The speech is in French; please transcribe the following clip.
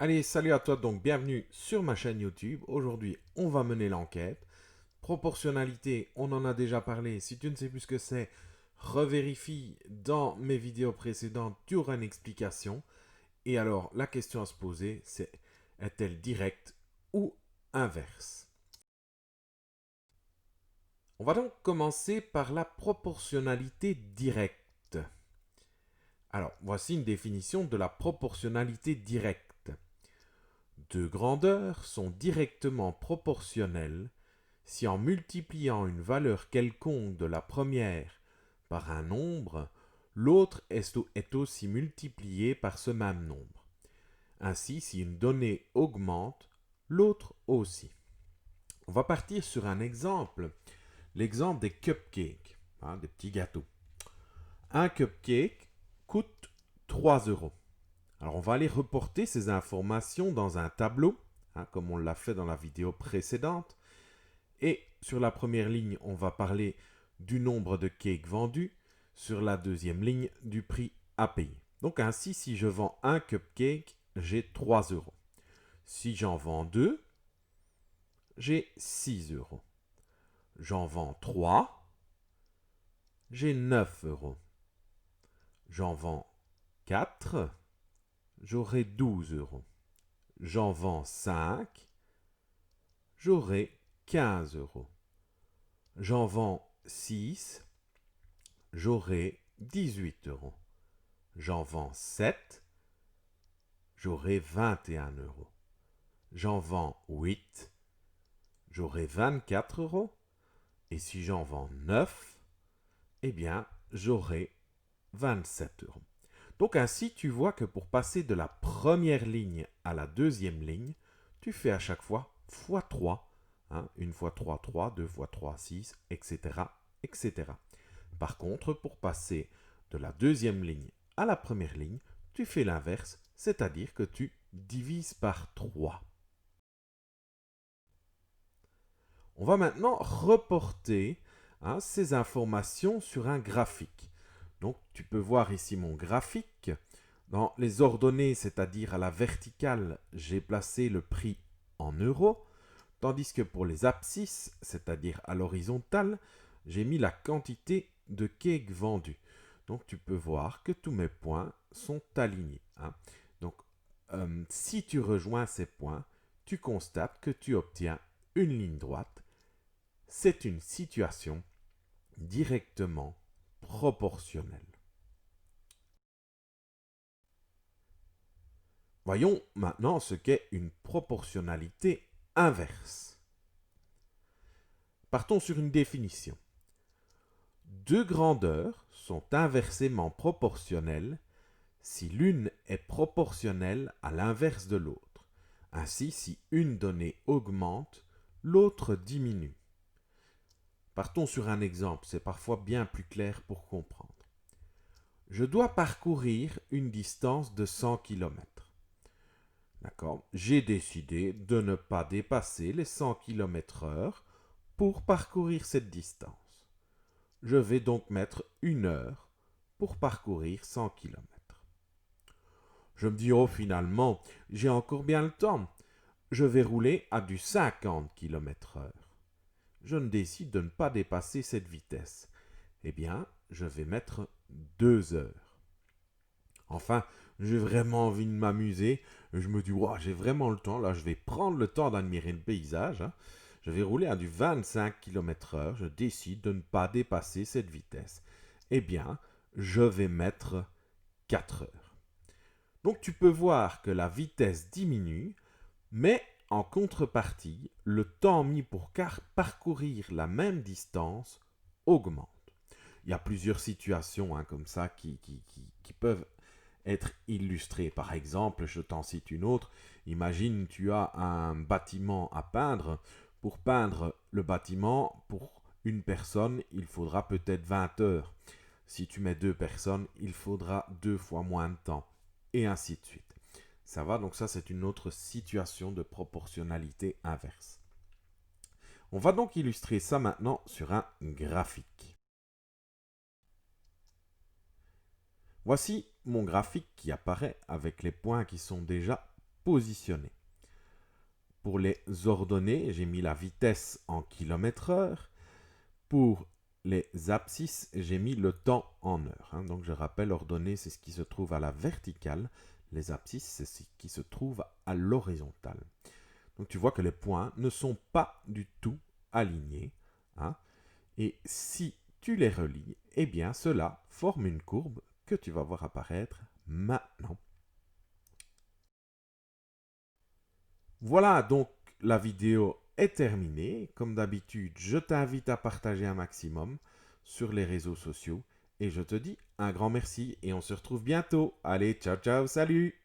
Allez, salut à toi, donc bienvenue sur ma chaîne YouTube. Aujourd'hui, on va mener l'enquête. Proportionnalité, on en a déjà parlé. Si tu ne sais plus ce que c'est, revérifie dans mes vidéos précédentes, tu auras une explication. Et alors, la question à se poser, c'est est-elle directe ou inverse? On va donc commencer par la proportionnalité directe. Alors, voici une définition de la proportionnalité directe. Deux grandeurs sont directement proportionnelles si en multipliant une valeur quelconque de la première par un nombre, l'autre est aussi multiplié par ce même nombre. Ainsi, si une donnée augmente, l'autre aussi. On va partir sur un exemple, l'exemple des cupcakes, des petits gâteaux. Un cupcake coûte 3 euros. Alors on va aller reporter ces informations dans un tableau, comme on l'a fait dans la vidéo précédente. Et sur la première ligne, on va parler du nombre de cakes vendus. Sur la deuxième ligne, du prix à payer. Donc ainsi, si je vends un cupcake, j'ai 3 euros. Si j'en vends deux, j'ai 6 euros. J'en vends 3, j'ai 9 euros. J'en vends 4, j'aurai 12 euros. J'en vends 5, j'aurai 15 euros. J'en vends 6, j'aurai 18 euros. J'en vends 7, j'aurai 21 euros. J'en vends 8, j'aurai 24 euros. Et si j'en vends 9, eh bien, j'aurai 27 euros. Donc ainsi, tu vois que pour passer de la première ligne à la deuxième ligne, tu fais à chaque fois x3. Une fois 3, 3, deux fois 3, 6, etc., etc. Par contre, pour passer de la deuxième ligne à la première ligne, tu fais l'inverse, c'est-à-dire que tu divises par 3. On va maintenant reporter ces informations sur un graphique. Donc tu peux voir ici mon graphique. Dans les ordonnées, c'est-à-dire à la verticale, j'ai placé le prix en euros, tandis que pour les abscisses, c'est-à-dire à l'horizontale, j'ai mis la quantité de cakes vendus. Donc tu peux voir que tous mes points sont alignés. Donc si tu rejoins ces points, tu constates que tu obtiens une ligne droite. C'est une situation directement proportionnelle. Voyons maintenant ce qu'est une proportionnalité inverse. Partons sur une définition. Deux grandeurs sont inversement proportionnelles si l'une est proportionnelle à l'inverse de l'autre. Ainsi, si une donnée augmente, l'autre diminue. Partons sur un exemple, c'est parfois bien plus clair pour comprendre. Je dois parcourir une distance de 100 km. D'accord. J'ai décidé de ne pas dépasser les 100 km/h pour parcourir cette distance. Je vais donc mettre 1 heure pour parcourir 100 km. Je me dis, oh finalement, j'ai encore bien le temps. Je vais rouler à du 50 km/h. Je ne décide de ne pas dépasser cette vitesse. Eh bien, je vais mettre 2 heures. Enfin, j'ai vraiment envie de m'amuser. Je me dis, wow, j'ai vraiment le temps. Là, je vais prendre le temps d'admirer le paysage. Je vais rouler à du 25 km/h. Je décide de ne pas dépasser cette vitesse. Eh bien, je vais mettre 4 heures. Donc, tu peux voir que la vitesse diminue, mais en contrepartie, le temps mis pour parcourir la même distance augmente. Il y a plusieurs situations comme ça qui peuvent être illustrées. Par exemple, je t'en cite une autre. Imagine, tu as un bâtiment à peindre. Pour peindre le bâtiment, pour une personne, il faudra peut-être 20 heures. Si tu mets deux personnes, il faudra 2 fois moins de temps. Et ainsi de suite. Ça va, donc ça c'est une autre situation de proportionnalité inverse. On va donc illustrer ça maintenant sur un graphique. Voici mon graphique qui apparaît avec les points qui sont déjà positionner. Pour les ordonnées, j'ai mis la vitesse en kilomètres/heure. Pour les abscisses, j'ai mis le temps en heures. Donc je rappelle, ordonnées, c'est ce qui se trouve à la verticale. Les abscisses, c'est ce qui se trouve à l'horizontale. Donc tu vois que les points ne sont pas du tout alignés. Et si tu les relis, eh bien cela forme une courbe que tu vas voir apparaître maintenant. Voilà, donc la vidéo est terminée. Comme d'habitude, je t'invite à partager un maximum sur les réseaux sociaux. Et je te dis un grand merci et on se retrouve bientôt. Allez, ciao ciao, salut!